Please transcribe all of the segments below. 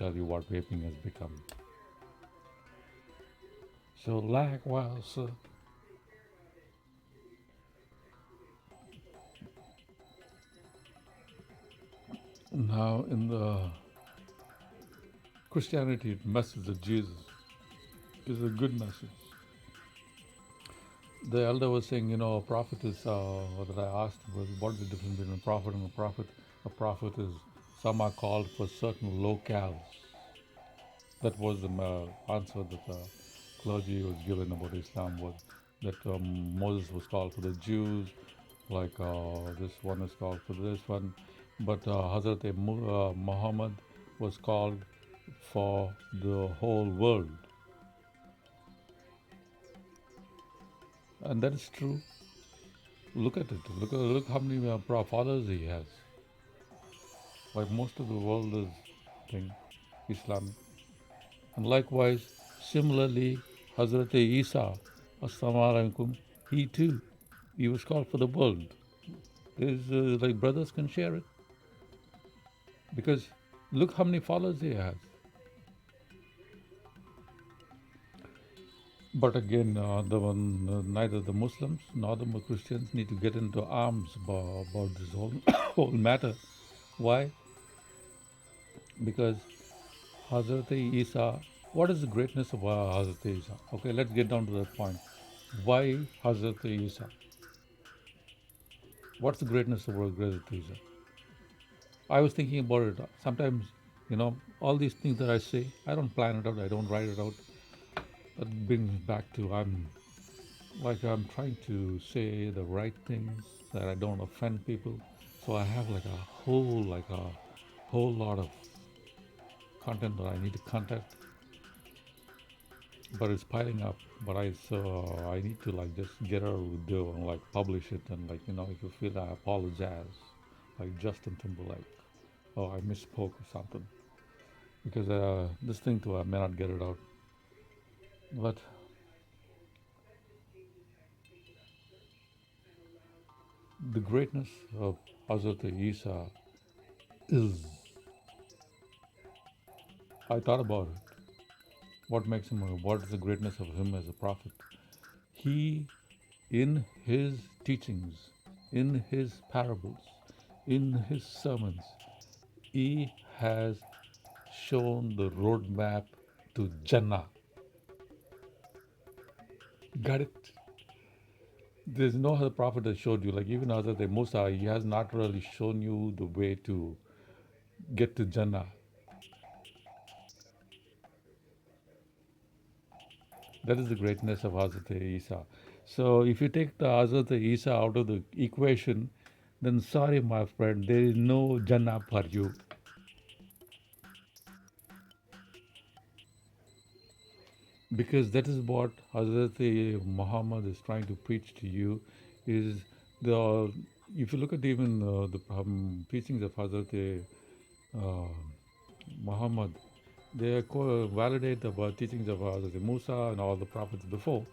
tell you what vaping has become. So likewise, now in the Christianity, message of Jesus is a good message. The elder was saying, a prophet is, that I asked was, what is the difference between a prophet and a prophet? A prophet is, some are called for certain locales. That was the answer that the clergy was given about Islam, was that Moses was called for the Jews, like this one is called for this one, but Hazrat Muhammad was called for the whole world. And that is true. Look at it. Look how many followers he has. Like most of the world is Islamic. And likewise, similarly, Hazrat Isa, Assalamu alaikum, he too, he was called for the world. There's like brothers can share it. Because look how many followers he has. But again, neither the Muslims nor the Christians need to get into arms about this whole matter. Why? Because Hazrat Isa, what is the greatness of Hazrat Isa? Okay, let's get down to that point. Why Hazrat Isa? What's the greatness of Hazrat Isa? I was thinking about it. Sometimes, all these things that I say, I don't plan it out, I don't write it out. That brings me back to I'm trying to say the right things that I don't offend people. So I have like a whole lot of content that I need to contact, but it's piling up. But I need to just get out of the door and publish it, and if you feel I apologize, like Justin Timberlake, or I misspoke or something, because this thing too I may not get it out, but the greatness of Hazrat Isa is, I thought about it. What makes him, what is the greatness of him as a prophet? He, in his teachings, in his parables, in his sermons, he has shown the roadmap to Jannah. Got it? There's no other prophet that showed you, like even Hazrat Musa, he has not really shown you the way to get to Jannah. That is the greatness of Hazrat Isa. So if you take the Hazrat Isa out of the equation, then sorry, my friend, there is no Jannah for you. Because that is what Hazrat Muhammad is trying to preach to you. Is the if you look at even the teachings of Hazrat Muhammad, they validate the teachings of Hazrat Musa and all the prophets before.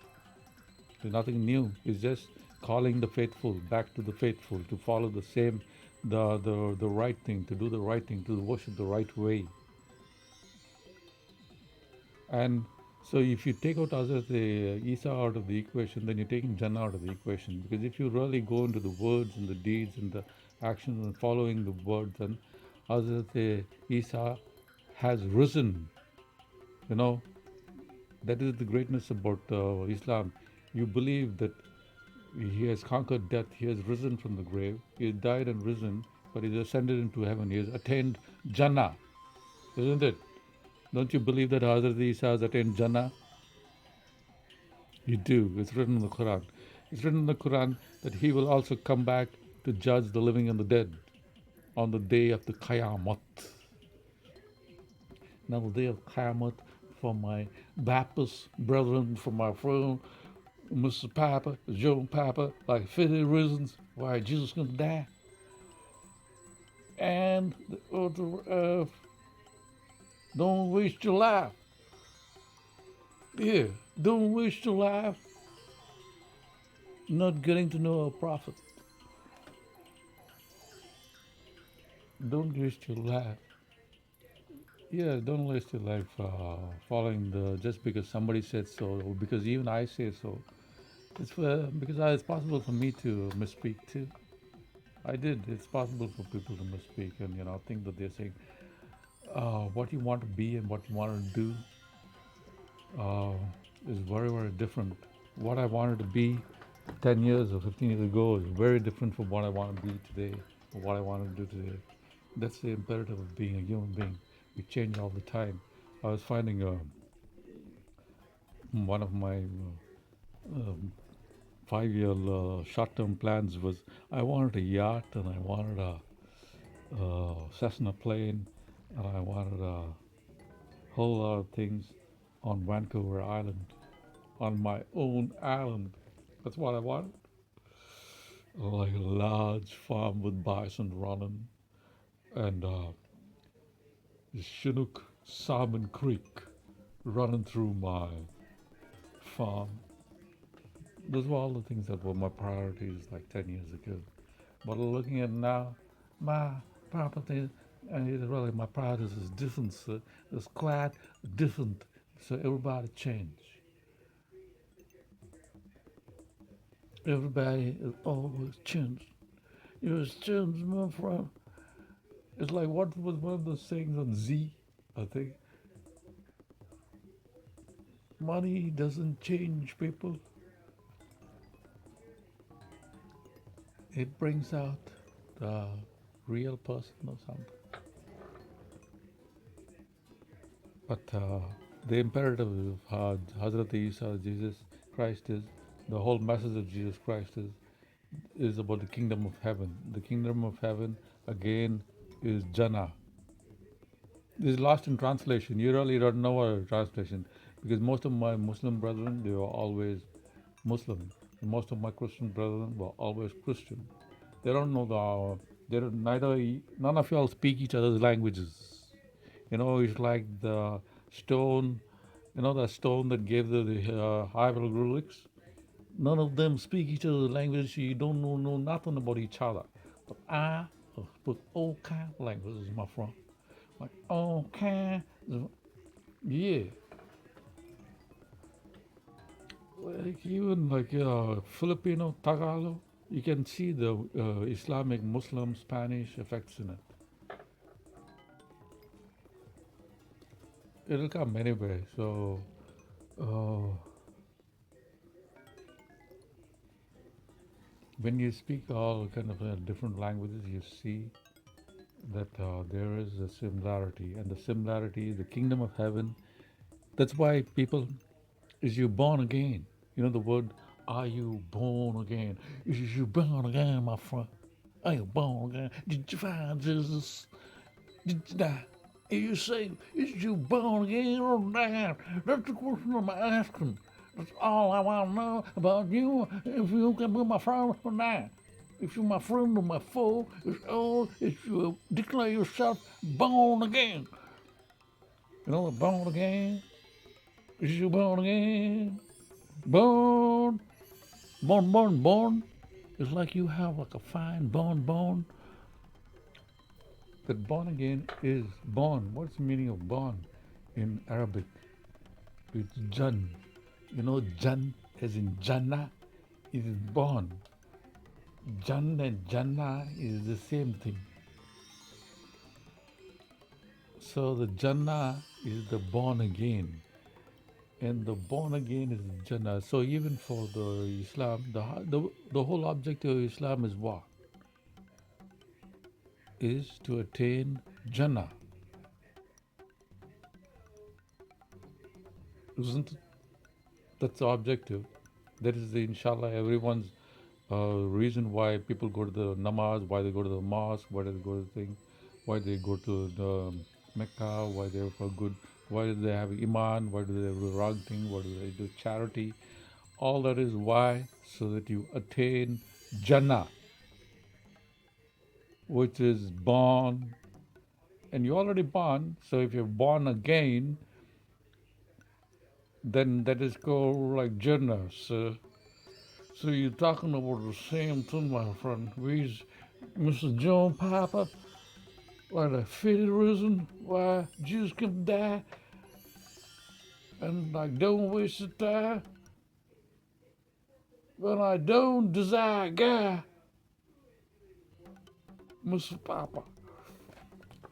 There's nothing new. It's just calling the faithful back to the faithful, to follow the same, the right thing, to do the right thing, to worship the right way. And so if you take out Hazrat Isa out of the equation, then you're taking Jannah out of the equation. Because if you really go into the words and the deeds and the actions and following the words, then Hazrat Isa has risen. That is the greatness about Islam. You believe that he has conquered death, he has risen from the grave, he has died and risen, but he has ascended into heaven, he has attained Jannah. Isn't it? Don't you believe that Hazrat Isa has attained Jannah? You do. It's written in the Quran. It's written in the Quran that he will also come back to judge the living and the dead on the day of the Qiyamah. Now, the day of Qiyamah, for my Baptist brethren, for my friend, Mr. Papa, Joe Papa, like 50 reasons why Jesus going to die. And the earth, don't waste your life. Yeah, don't waste your life not getting to know a prophet. Don't waste your life Yeah, don't waste your life following the just because somebody said so, or because even I say so. It's because it's possible for me to misspeak too. I did. It's possible for people to misspeak and think that they're saying what you want to be and what you want to do uh, is very very different. What I wanted to be 10 years or 15 years ago is very different from what I want to be today or what I want to do today. That's the imperative of being a human being. We change all the time. I was finding one of my 5 year short-term plans was I wanted a yacht and I wanted a Cessna plane and I wanted a whole lot of things on Vancouver Island, on my own island. That's what I wanted. Like a large farm with bison running and the Chinook Salmon Creek running through my farm. Those were all the things that were my priorities like 10 years ago. But looking at now, my property, and really my priorities is different. So it's quite different. So everybody change. Everybody is always changed. You change, my friend. It's like what was one of those sayings on Z, I think. Money doesn't change people. It brings out the real person or something. But the imperative of Hazrat Isa, Jesus Christ is, the whole message of Jesus Christ is about the kingdom of heaven. The kingdom of heaven, again, is Jannah. This is lost in translation. You really don't know a translation because most of my Muslim brethren, they were always Muslim. And most of my Christian brethren were always Christian. They don't know they don't, neither, none of y'all speak each other's languages. It's like the stone, the stone that gave the hieroglyphics. None of them speak each other's language. You don't know nothing about each other. But I speak all kinds of languages, my friend. Like all kinds of, yeah. Like even like Filipino, Tagalog, you can see the Islamic, Muslim, Spanish effects in it. It'll come anyway. So uh, when you speak all kind of different languages, you see that there is a similarity, and the similarity is the kingdom of heaven. That's why people, is you born again? The word, are you born again? Is you born again, my friend? Are you born again? Did you find Jesus? Did you die? Are you saved? Is you born again or not? That's the question I'm asking. That's all I want to know about you. If you can be my friend or not. If you're my friend or my foe, it's all if you declare yourself born again. Born again. Is you born again? Born, born. It's like you have like a fine born. That born again is born. What's the meaning of born in Arabic? It's Jan. Jan as in Jannah is born. Jan and Jannah is the same thing. So the Jannah is the born again. And the born again is Jannah. So even for the Islam, the whole objective of Islam is what? Is to attain Jannah. Isn't it? That's the objective. That is the inshallah everyone's reason why people go to the namaz, why they go to the mosque, why they go to the thing, why they go to the Mecca, why they have a good, why do they have iman, why do they have the wrong thing, why do they do charity. All that is why, so that you attain Jannah, which is born, and you're already born. So if you're born again, then that is called like Jannah. So you're talking about the same thing, my friend. We, Mr. John Papa, like a fitted reason why Jesus can die and like don't waste the time when I don't desire God, Mr. Papa.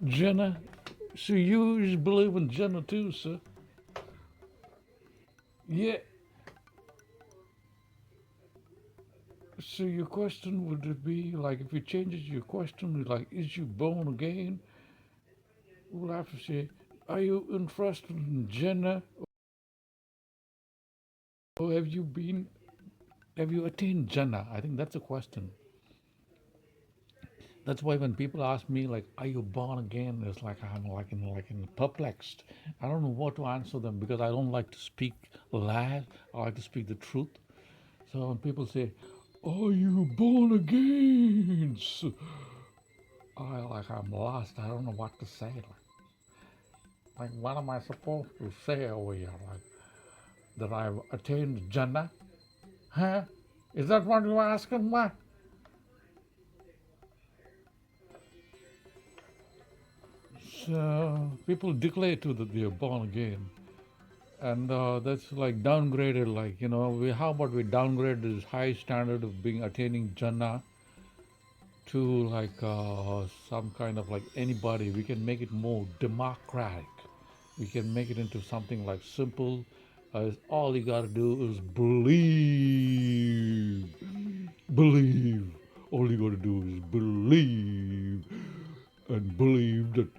Jenna, so you believe in Jenna too, sir? Yeah. So your question would it be like if you change it, your question like, is you born again? We'll have to say, are you interested in Jenna, or have you attained Jannah? I think that's a question. That's why when people ask me like, "Are you born again?" It's like I'm like in perplexed. I don't know what to answer them because I don't like to speak lies. I like to speak the truth. So when people say, "Are you born again?" I'm lost. I don't know what to say. Like what am I supposed to say over here? Like that I've attained Jannah? Huh? Is that what you're asking? What? So people declare too that they are born again, and that's like downgraded. Like how about we downgrade this high standard of being attaining Jannah to like some kind of like anybody? We can make it more democratic. We can make it into something like simple. All you gotta do is believe. Believe. All you gotta do is believe and believe that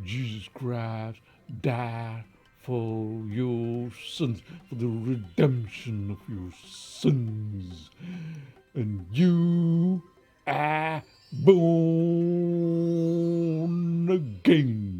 Jesus Christ died for your sins, for the redemption of your sins. And you are born again.